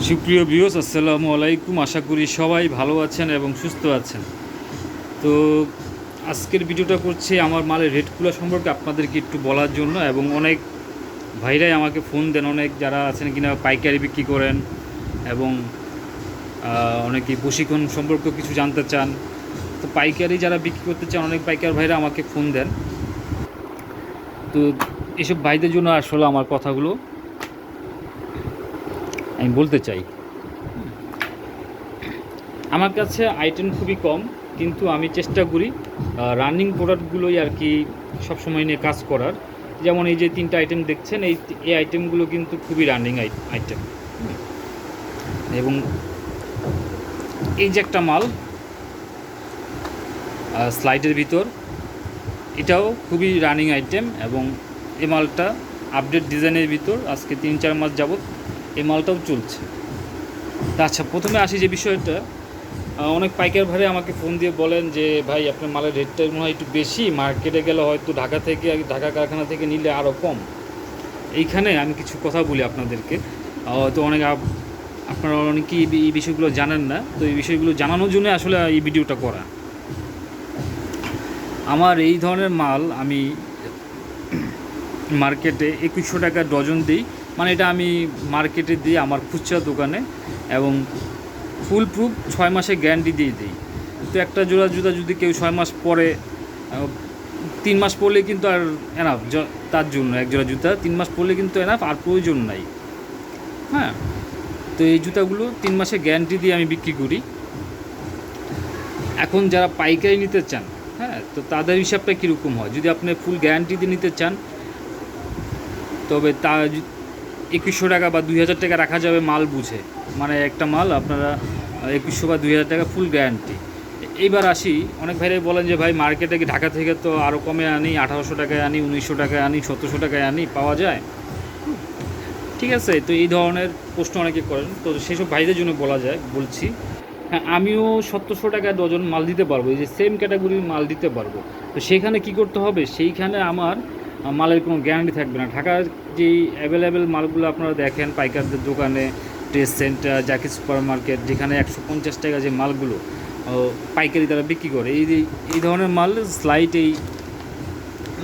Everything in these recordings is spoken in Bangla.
সুপ্রিয় ভিউয়ার্স, আসসালামু আলাইকুম। আশা করি সবাই ভালো আছেন এবং সুস্থ আছেন। তো আজকের ভিডিওটা করছি আমার মালের রেটগুলো সম্পর্কে আপনাদেরকে একটু বলার জন্য, এবং অনেক ভাইরাই আমাকে ফোন দেন, অনেক যারা আছেন কিনা পাইকারি বিক্রি করেন এবং অনেকে প্রশিক্ষণ সম্পর্কে কিছু জানতে চান। তো পাইকারি যারা বিক্রি করতে চান, অনেক পাইকার ভাইরা আমাকে ফোন দেন। তো এসব ভাইদের জন্য আসলে আমার কথাগুলো আমি বলতে চাই। আমার কাছে আইটেম খুবই কম, কিন্তু আমি চেষ্টা করি রানিং প্রোডাক্টগুলোই আর কি সবসময় নিয়ে কাজ করার। যেমন এই যে 3টা আইটেম দেখছেন, এই আইটেমগুলো কিন্তু খুবই রানিং আইটেম। এবং এই যে একটা মাল স্লাইডের ভিতর, এটাও খুবই রানিং আইটেম, এবং এই মালটা আপডেট ডিজাইনের ভিতর আজকে 3-4 মাস যাবত এই মালটাও চলছে। তা আচ্ছা, প্রথমে আসি যে বিষয়টা, অনেক পাইকার ভাই আমাকে ফোন দিয়ে বলেন যে ভাই, আপনার মালের রেটটা মনে হয় একটু বেশি, মার্কেটে গেলে হয়তো ঢাকা কারখানা থেকে নিলে আরও কম। এইখানে আমি কিছু কথা বলি আপনাদেরকে। তো আপনারা অনেকেই এই বিষয়গুলো জানেন না, তো এই বিষয়গুলো জানানোর জন্য আসলে এই ভিডিওটা করা। আমার এই ধরনের মাল আমি মার্কেটে 2100 টাকা ডজন দিই। মানে এটা আমি মার্কেটে দিই আমার খুচরা দোকানে, এবং ফুল প্রুফ 6 মাসের গ্যারান্টি দিয়ে দিই। তো একটা জোড়া জুতা যদি কেউ 6 মাস পরে, 3 মাস পরলে কিন্তু আর এনাফ, তার জন্য এক জোড়া জুতা 3 মাস পরলে কিন্তু এনাফ, আর প্রয়োজন নাই। হ্যাঁ, তো এই জুতাগুলো 3 মাসের গ্যারান্টি দিয়ে আমি বিক্রি করি। এখন যারা পাইকারি নিতে চান, হ্যাঁ, তো তাদের হিসাবটা কীরকম হয়, যদি আপনি ফুল গ্যারান্টি দিয়ে নিতে চান, তবে তা 2100 টাকা বা 2000 টাকা রাখা যাবে মাল বুঝে। মানে একটা মাল আপনারা 2100 বা 2000 টাকা ফুল গ্যারান্টি। এইবার আসি, অনেক ভাইরাই বলেন যে ভাই, মার্কেটে কি ঢাকা থেকে তো আরও কমে আনি, 1800 টাকায় আনি, 1900 টাকায় আনি, 1700 টাকায় আনি, পাওয়া যায়? ঠিক আছে, তো এই ধরনের প্রশ্ন অনেকে করেন, তো সেসব ভাইদের জন্য বলছি, হ্যাঁ, আমিও 1700 টাকা ডজন মাল দিতে পারবো, এই যে সেম ক্যাটাগরির মাল দিতে পারবো। তো সেখানে কি করতে হবে, সেইখানে আমার মালের কোনো গ্যারান্টি থাকবে না। ঢাকার যেই অ্যাভেলেবেল মালগুলো আপনারা দেখেন পাইকারদের দোকানে, trade centre, Zaki super market, যেখানে 150 টাকা যে মালগুলো পাইকারি তারা বিক্রি করে, এই ধরনের মাল স্লাইড, এই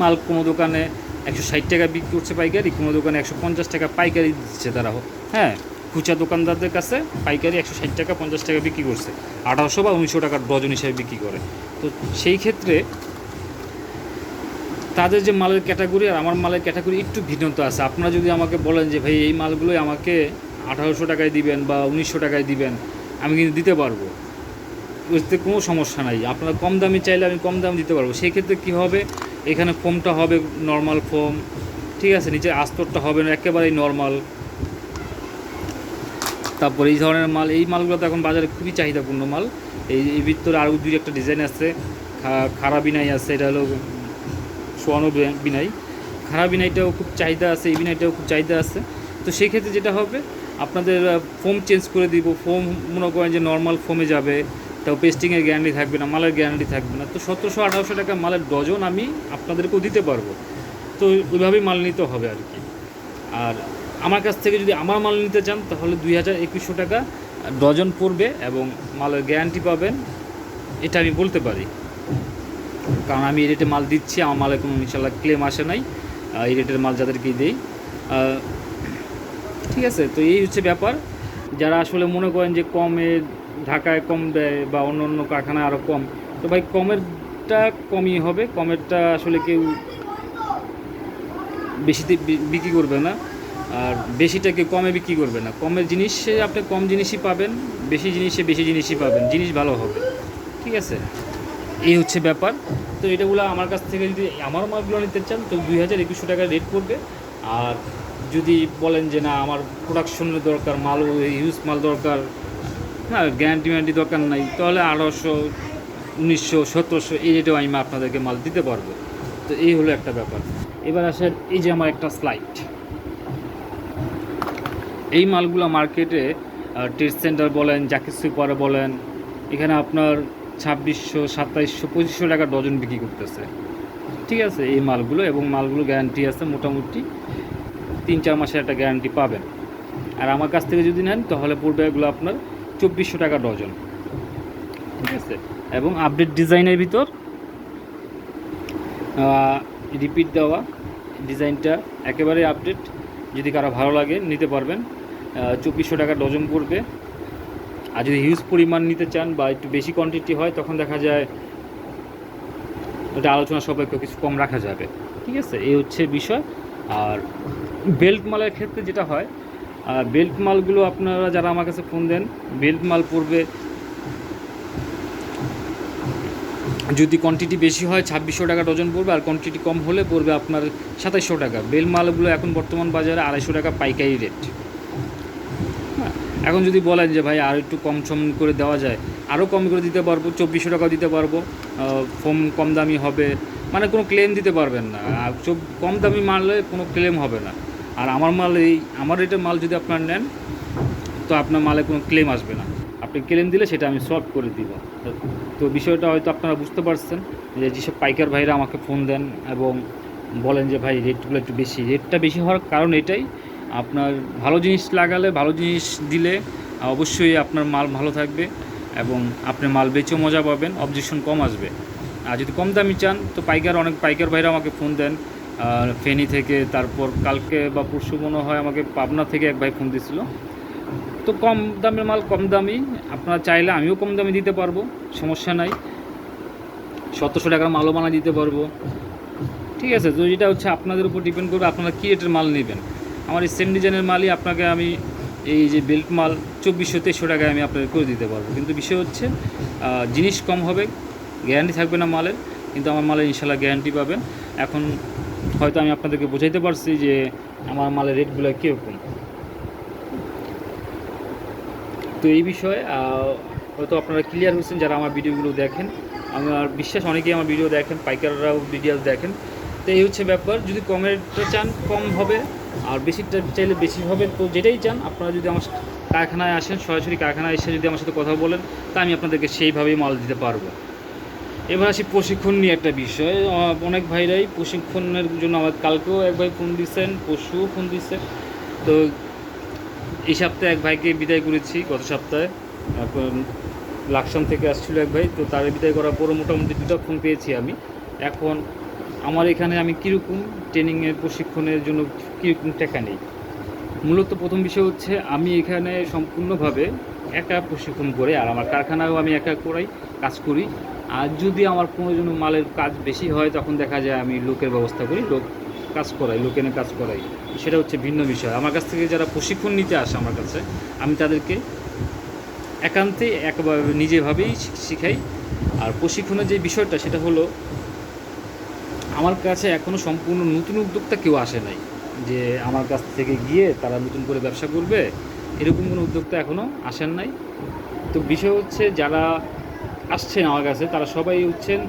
মাল কোনো দোকানে 160 টাকা বিক্রি করছে পাইকারি, কোনো দোকানে 150 টাকা পাইকারি দিচ্ছে তারা। হ্যাঁ, খুচরা দোকানদারদের কাছে পাইকারি 160 টাকা 50 টাকা বিক্রি করছে, 1800 বা 1900 টাকার ডজন হিসেবে বিক্রি করে। তো সেই ক্ষেত্রে তাদের যে মালের ক্যাটাগরি আর আমার মালের ক্যাটাগরি একটু ভিন্নতা আছে। আপনারা যদি আমাকে বলেন যে ভাই, এই মালগুলোই আমাকে 1800 টাকায় দিবেন বা 1900 টাকায় দিবেন, আমি কিন্তু দিতে পারবো, বুঝতে কোনো সমস্যা নাই। আপনারা কম দামি চাইলে আমি কম দাম দিতে পারবো। সেই ক্ষেত্রে কী হবে, এখানে ফোমটা হবে নর্মাল ফোম, ঠিক আছে, নিচে আস্তরটা হবে না, একেবারেই নর্মাল। তারপর এই ধরনের মাল, এই মালগুলো তো এখন বাজারে খুবই চাহিদাপূর্ণ মাল। এই ভিতরে আরও 2-একটা ডিজাইন আছে, খাড়া বিনাই আছে, এটা হলো সোয়ানো বিনাই, খাড়া বিনাইটাও খুব চাহিদা আছে, এই বিনাইটাও খুব চাহিদা আছে। তো সেই ক্ষেত্রে যেটা হবে, আপনাদের ফোম চেঞ্জ করে দিব। ফোম মনে করেন যে নর্মাল ফোমে যাবে, তাও পেস্টিংয়ের গ্যারান্টি থাকবে না, মালের গ্যারান্টি থাকবে না। তো 1700-1800 টাকা মালের ডজন আমি আপনাদেরকেও দিতে পারবো। তো ওইভাবেই মাল নিতে হবে আর কি। আর আমার কাছ থেকে যদি আমার মাল নিতে চান, তাহলে 2100 টাকা ডজন পড়বে, এবং মালের গ্যারান্টি পাবেন, এটা আমি বলতে পারি। কারণ আমি এই রেটে মাল দিচ্ছি, আমার মালে কোনো ইনশাল্লাহ ক্লেম আসে নাই, এই রেটের মাল যাদেরকেই দেই। ঠিক আছে, তো এই হচ্ছে ব্যাপার। যারা আসলে মনে করেন যে কমে ঢাকায় কম দেয় বা অন্য অন্য কারখানায় আরও কম, তো ভাই কমেরটা কমই হবে, কমেরটা আসলে কেউ বেশিতে বিক্রি করবে না, আর বেশিটা কেউ কমে বিক্রি করবে না। কমের জিনিসে আপনি কম জিনিসই পাবেন, বেশি জিনিসে বেশি জিনিসই পাবেন, জিনিস ভালো হবে। ঠিক আছে, এই হচ্ছে ব্যাপার। তো এটাগুলো আমার কাছ থেকে যদি আমার মালগুলো নিতে চান, তো 2200 টাকা রেট পড়বে। আর যদি বলেন যে না, আমার প্রোডাকশনের দরকার, মাল ইউজ মাল দরকার, হ্যাঁ, গ্যারান্টি দরকার নাই, তাহলে 1800, 1900, 1700 এই রেটেও আমি আপনাদেরকে মাল দিতে পারবো। তো এই হলো একটা ব্যাপার। এবার আসেন, এই যে আমার একটা স্লাইড, এই মালগুলো মার্কেটে ট্রেড সেন্টার বলেন, জাকি সুপারে বলেন, এখানে আপনার 2600, 2700, 2500 টাকা ডজন বিক্রি করতেছে। ঠিক আছে, এই মালগুলো, এবং মালগুলো গ্যারান্টি আছে, মোটামুটি 3-4 মাসের একটা গ্যারান্টি পাবেন। আর আমার কাছ থেকে যদি নেন তাহলে পড়বে এগুলো আপনার 2400 টাকা ডজন, ঠিক আছে। এবং আপডেট ডিজাইনের ভিতর রিপিট দেওয়া ডিজাইনটা একেবারে আপডেট, যদি কারো ভালো লাগে নিতে পারবেন। 2400 টাকা ডজন পড়বে। আর যদি হিউজ পরিমাণ নিতে চান বা একটু বেশি কোয়ান্টিটি হয় তখন দেখা যায় ওটা আলোচনা সাপেক্ষে কিছু কম রাখা যাবে, ঠিক আছে। এই হচ্ছে বিষয়। আর বেল্ট মালের ক্ষেত্রে যেটা হয়, বেল্ট মালগুলো আপনারা যারা আমার কাছে ফোন দেন, বেল্ট মাল পড়বে যদি কোয়ান্টিটি বেশি হয় 2600 টাকা ডজন পড়বে, আর কোয়ান্টিটি কম হলে পড়বে আপনার 2700 টাকা। বেল্ট মালগুলো এখন বর্তমান বাজারে 250 টাকা পাইকারি রেট। হ্যাঁ, এখন যদি বলেন যে ভাই আর একটু কম সম করে দেওয়া যায়, আরও কম করে দিতে পারবো, 2400 টাকাও দিতে পারবো। ফোম কম দামি হবে, মানে কোনো ক্লেম দিতে পারবেন না। আর কম দামি মালে কোনো ক্লেম হবে না। আর আমার মাল, আমার রেটের মাল যদি আপনার নেন তো আপনার মালে কোনো ক্লেম আসবে না। আপনি ক্লেম দিলে সেটা আমি সলভ করে দিব। তো বিষয়টা হয়তো আপনারা বুঝতে পারছেন যে যেসব পাইকার ভাইরা আমাকে ফোন দেন এবং বলেন যে ভাই রেটগুলো একটু বেশি, রেটটা বেশি হওয়ার কারণ এটাই, আপনার ভালো জিনিস লাগালে, ভালো জিনিস দিলে অবশ্যই আপনার মাল ভালো থাকবে এবং আপনি মাল বেচেও মজা পাবেন, অবজেকশন কম আসবে। আর যদি কম দামি চান তো অনেক পাইকার ভাইরা আমাকে ফোন দেন ফেনী থেকে, তারপর কালকে বা পরশু মনে হয় আমাকে পাবনা থেকে এক ভাই ফোন দিয়েছিল। তো কম দামের মাল কম দামি, আপনারা চাইলে আমিও কম দামে দিতে পারবো, সমস্যা নাই। 1700 টাকার মালও বানা দিতে পারবো, ঠিক আছে। তো এটা হচ্ছে আপনাদের উপর ডিপেন্ড করবে আপনারা কী রেটের মাল নেবেন। আমার এই সেম ডিজাইনের মালই আপনাকে আমি, এই যে বেল্ট মাল 2400-2300 টাকায় আমি আপনাকে করে দিতে পারবো। কিন্তু বিষয় হচ্ছে জিনিস কম হবে, গ্যারান্টি থাকবে না মালের, কিন্তু আমার মালের ইনশাল্লাহ গ্যারান্টি পাবেন। এখন হয়তো আমি আপনাদেরকে বোঝাইতে পারছি যে আমার মালের রেটগুলো কীরকম। তো এই বিষয়ে হয়তো আপনারা ক্লিয়ার হয়েছেন যারা আমার ভিডিওগুলো দেখেন। আমার বিশ্বাস অনেকেই আমার ভিডিও দেখেন, পাইকাররাও ভিডিও দেখেন। তো এই হচ্ছে ব্যাপার। যদি কমেরটা চান কম হবে, আর বেশিটা চাইলে বেশি হবে। তো যেটাই চান আপনারা যদি আমার কারখানায় আসেন, সরাসরি কারখানায় এসে যদি আমার সাথে কথা বলেন তা আমি আপনাদেরকে সেইভাবেই মাল দিতে পারবো। এবার আসি প্রশিক্ষণ নিয়ে একটা বিষয়। অনেক ভাইরাই প্রশিক্ষণের জন্য আমার কালকেও এক ভাই ফোন দিচ্ছেন, পরশুও ফোন দিচ্ছেন। তো এই সপ্তাহে এক ভাইকে বিদায় করেছি, গত সপ্তাহে লাকসাম থেকে আসছিল এক ভাই। তো তার বিদায় করার পরও মোটামুটি 2টা ফোন পেয়েছি আমি। এখন আমার এখানে আমি কীরকম ট্রেনিংয়ের প্রশিক্ষণের জন্য কীরকম টাকা নেই, মূলত প্রথম বিষয় হচ্ছে আমি এখানে সম্পূর্ণভাবে একা প্রশিক্ষণ করে, আর আমার কারখানায়ও আমি একা কাজ করি। আর যদি আমার কোনো জন্য মালের কাজ বেশি হয় তখন দেখা যায় আমি লোকের ব্যবস্থা করি, কাজ করাই, লোক এনে কাজ করাই। সেটা হচ্ছে ভিন্ন বিষয়। আমার কাছ থেকে যারা প্রশিক্ষণ নিতে আসে আমার কাছে, আমি তাদেরকে একান্তে একভাবে নিজেভাবেই শিখাই। আর প্রশিক্ষণের যে বিষয়টা সেটা হলো, আমার কাছে এখনও সম্পূর্ণ নতুন উদ্যোক্তা কেউ আসে নাই যে আমার কাছ থেকে গিয়ে তারা নতুন করে ব্যবসা করবে, এরকম কোনো উদ্যোক্তা এখনও আসেন নাই। তো বিষয় হচ্ছে যারা আসছেন আমার কাছে তারা সবাই হচ্ছেন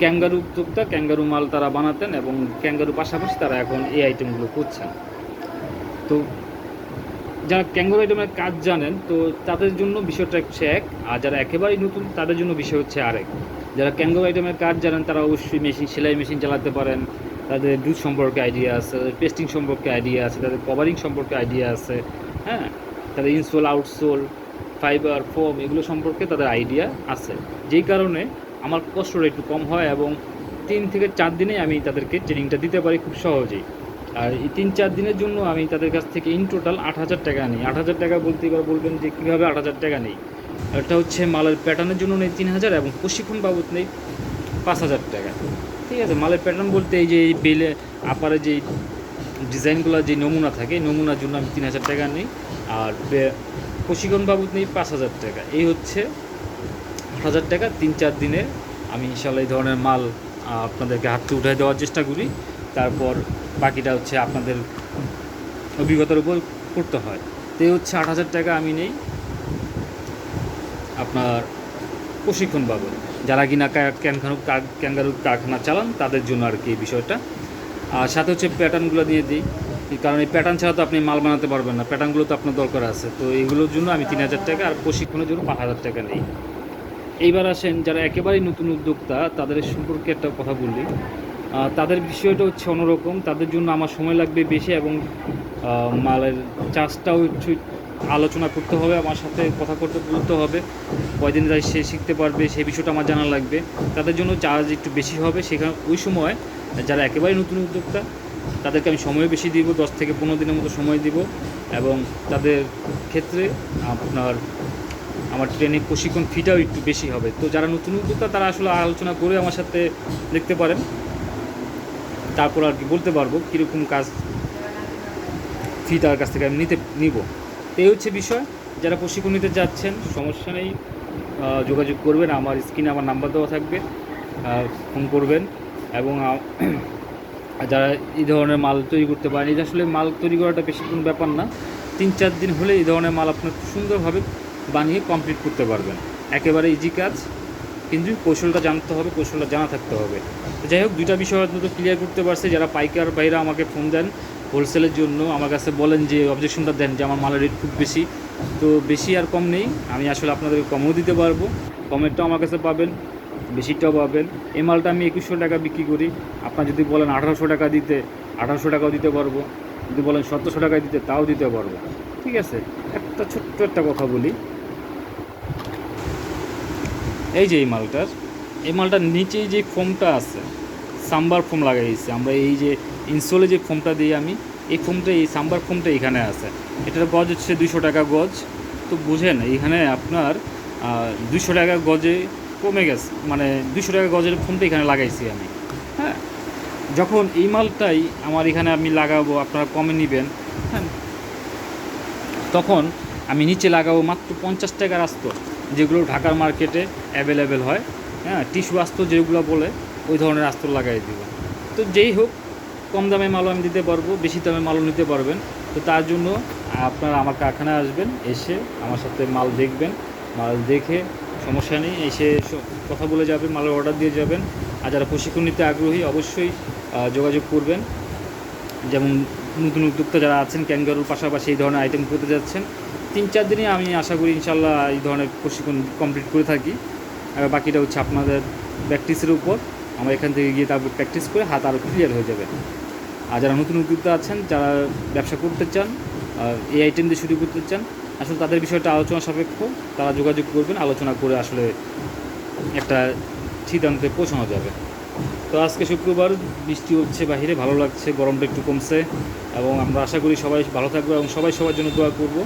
ক্যাঙ্গারু উদ্যোক্তা, ক্যাঙ্গারু মাল তারা বানাতেন এবং ক্যাঙ্গারু পাশাপাশি তারা এখন এই আইটেমগুলো করছেন। তো যারা ক্যাঙ্গারু আইটেমের কাজ জানেন তো তাদের জন্য বিষয়টা হচ্ছে এক, আর যারা একেবারেই নতুন তাদের জন্য বিষয় হচ্ছে আরেক। যারা ক্যাঙ্গারু আইটেমের কাজ জানেন তারা অবশ্যই সেলাই মেশিন চালাতে পারেন, তাদের দুধ সম্পর্কে আইডিয়া আছে, তাদের পেস্টিং সম্পর্কে আইডিয়া আছে, তাদের কভারিং সম্পর্কে আইডিয়া আছে, হ্যাঁ, তাদের ইনসোল আউটসোল ফাইবার ফোম এগুলো সম্পর্কে তাদের আইডিয়া আছে। যেই কারণে আমার কষ্টটা একটু কম হয় এবং 3 থেকে 4 দিনে আমি তাদেরকে ট্রেনিংটা দিতে পারি খুব সহজেই। আর এই 3-4 দিনের জন্য আমি তাদের কাছ থেকে ইন টোটাল 8000 টাকা নিই। 8000 টাকা বলতে এবার বলবেন যে কীভাবে 8000 টাকা নেই। এটা হচ্ছে মালের প্যাটার্নের জন্য নেই 3000 এবং প্রশিক্ষণ বাবদ নেই 5000 টাকা, ঠিক আছে। মালের প্যাটার্ন বলতে এই যে এই বেলে আপারে যে ডিজাইনগুলো যে নমুনা থাকে, নমুনার জন্য আমি 3000 টাকা নিই, আর প্রশিক্ষণ বাবদ নেই 5000 টাকা। এই হচ্ছে 8000 টাকা। 3-4 দিনে আমি ইনশাল্লাহ এই ধরনের মাল আপনাদেরকে হাতে উঠে দেওয়ার চেষ্টা করি। তারপর বাকিটা হচ্ছে আপনাদের অভিজ্ঞতার উপর করতে হয়। তো এই হচ্ছে 8000 টাকা আমি নেই আপনার প্রশিক্ষণ বাবদ। যারা কিনা ক্যাঙ্গারু কারখানা চালান তাদের জন্য আর কি এই বিষয়টা। আর সাথে হচ্ছে প্যাটার্নগুলো দিয়ে দিই, কারণ এই প্যাটার্ন ছাড়া তো আপনি মাল বানাতে পারবেন না, প্যাটার্নগুলো তো আপনার দরকার আছে। তো এইগুলোর জন্য আমি 3000 টাকা আর প্রশিক্ষণের জন্য 5000 টাকা নেই। এইবার আসেন যারা একেবারেই নতুন উদ্যোক্তা তাদের সম্পর্কে একটা কথা বললি। তাদের বিষয়টা হচ্ছে অন্যরকম, তাদের জন্য আমার সময় লাগবে বেশি এবং মালের চার্জটাও একটু আলোচনা করতে হবে, আমার সাথে কথা করতে বলতে হবে, কয়দিন যায় সে শিখতে পারবে সেই বিষয়টা আমার জানা লাগবে। তাদের জন্য চার্জ একটু বেশি হবে। সেখানে ওই সময় যারা একেবারে নতুন উদ্যোক্তা তাদেরকে আমি সময় বেশি দিব, 10 থেকে 15 দিনের মতো সময় দিব, এবং তাদের ক্ষেত্রে আপনার আমার ট্রেনিং প্রশিক্ষণ ফিটাও একটু বেশি হবে। তো যারা নতুন উদ্যোক্তা তারা আসলে আলোচনা করে আমার সাথে দেখতে পারেন, তারপর আর কি বলতে পারবো কীরকম কাজ ফি তার কাছ থেকে আমি নিব। এই হচ্ছে বিষয়। যারা প্রশিক্ষণ নিতে যাচ্ছেন সমস্যা নেই, যোগাযোগ করবেন, আমার স্ক্রিনে আমার নাম্বার দেওয়া থাকবে, ফোন করবেন। এবং যারা এই ধরনের মাল তৈরি করতে পারেন, এই যে আসলে মাল তৈরি করাটা বেশি কোনো ব্যাপার না, 3-4 দিন হলে এই ধরনের মাল আপনার সুন্দরভাবে বানিয়ে কমপ্লিট করতে পারবেন। একেবারে ইজি কাজ, কিন্তু কৌশলটা জানতে হবে, কৌশলটা জানা থাকতে হবে। যাই হোক, 2টা বিষয় হয়তো ক্লিয়ার করতে পারছি। যারা পাইকার ভাইরা আমাকে ফোন দেন হোলসেলের জন্য, আমার কাছে বলেন যে অবজেকশনটা দেন যে আমার মালের রেট খুব বেশি, তো বেশি আর কম নেই, আমি আসলে আপনাদেরকে কমও দিতে পারবো, কমেরটাও আমার কাছে পাবেন, বেশিটাও পাবেন। এই মালটা আমি 2100 টাকা বিক্রি করি। আপনার যদি বলেন 1800 টাকা দিতে, 1800 টাকাও দিতে পারবো, যদি বলেন 1700 টাকায় দিতে, তাও দিতে পারবো। ঠিক আছে, একটা ছোট্ট একটা কথা বলি, এই যে এই মালটার নিচেই যে ফোমটা আছে, সাম্বার ফোম লাগাইছি আমরা, এই যে ইনসোলে যে ফোমটা দিই আমি, এই ফোমটা, এই সাম্বার ফোমটা এখানে আছে। এটার গজ হচ্ছে 200 টাকা গজ। তো বুঝেন এখানে আপনার 200 টাকা গজে কমে গেছে, মানে 200 টাকা গজের ফোমটা এখানে লাগাইছি আমি। হ্যাঁ, যখন এই মালটাই আমার এখানে আমি লাগাবো, আপনারা কমে নেবেন, হ্যাঁ, তখন আমি নিচে লাগাবো মাত্র 50 টাকার আস্তর, যেগুলো ঢাকার মার্কেটে অ্যাভেলেবেল হয়। হ্যাঁ, টিস্যু আস্তর যেগুলো বলে, ওই ধরনের আস্তর লাগাই দিব। তো যেই হোক, কম দামে মালও আমি দিতে পারবো, বেশি দামে মালও নিতে পারবেন। তো তার জন্য আপনারা আমার কারখানায় আসবেন, এসে আমার সাথে মাল দেখবেন, মাল দেখে সমস্যা নেই, এসে কথা বলে যাবেন, মালের অর্ডার দিয়ে যাবেন। আর যারা প্রশিক্ষণ নিতে আগ্রহী অবশ্যই যোগাযোগ করবেন। যেমন নতুন উদ্যোক্তা যারা আছেন, ক্যাঙ্গারুর পাশাপাশি এই ধরনের আইটেম করতে যাচ্ছেন, 3-4 দিনে আমি আশা করি ইনশাল্লাহ এই ধরনের প্রশিক্ষণ কমপ্লিট করে থাকি। আর বাকিটা হচ্ছে আপনাদের প্র্যাকটিসের উপর। আমরা এখান থেকে গিয়ে তারপর প্র্যাকটিস করে হাত আরও ক্লিয়ার হয়ে যাবে। আর যারা নতুন উদ্যোক্তা আছেন, যারা ব্যবসা করতে চান, এই আইটেম দিয়ে শুরু করতে চান, আসলে তাদের বিষয়টা আলোচনা সাপেক্ষ, তারা যোগাযোগ করবেন, আলোচনা করে আসলে একটা সিদ্ধান্তে পৌঁছানো যাবে। তো আজকে শুক্রবার, বৃষ্টি হচ্ছে বাহিরে, ভালো লাগছে, গরমটা একটু কমছে, এবং আমরা আশা করি সবাই ভালো থাকবো এবং সবাই সবার জন্য দোয়া করব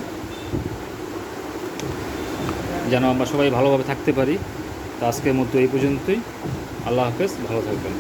যেন আমরা সবাই ভালোভাবে থাকতে পারি। তো আজকের মতো এই পর্যন্তই। আল্লাহ হাফেজ, ভালো থাকবেন।